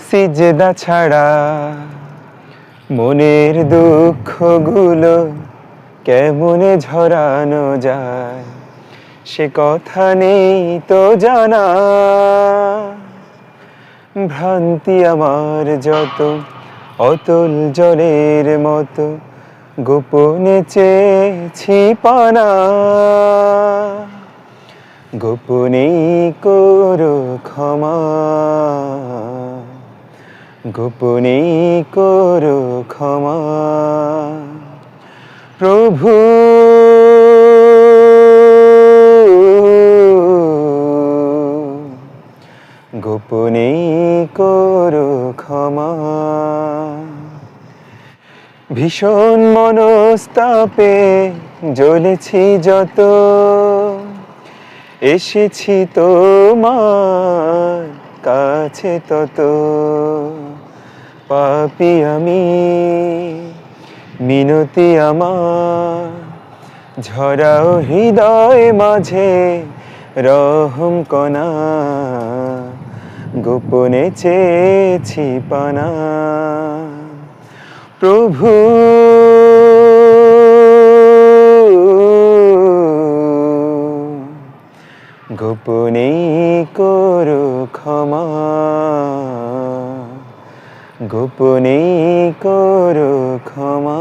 সিজদা ছাড়া মনের দুঃখগুলো কেমনে ঝরানো যায়, সে কথা নেই তো জানা। ভ্রান্তি আমার যত অতল জলের মতো, গোপনে চেয়েছি পানা। গোপনেই করো ক্ষমা, গোপনেই করো ক্ষমা। প্রভু গোপনেই করো ক্ষমা। ভীষণ মনস্তাপে জ্বলেছি যত, এসেছি তোমার কাছে তত। পাপী আমি, মিনতি আমার, ঝরাও হৃদয় মাঝে রহম কণা। গোপনে চেয়েছি পানা। প্রভু গোপনেই করো ক্ষমা, গোপনেই করো ক্ষমা।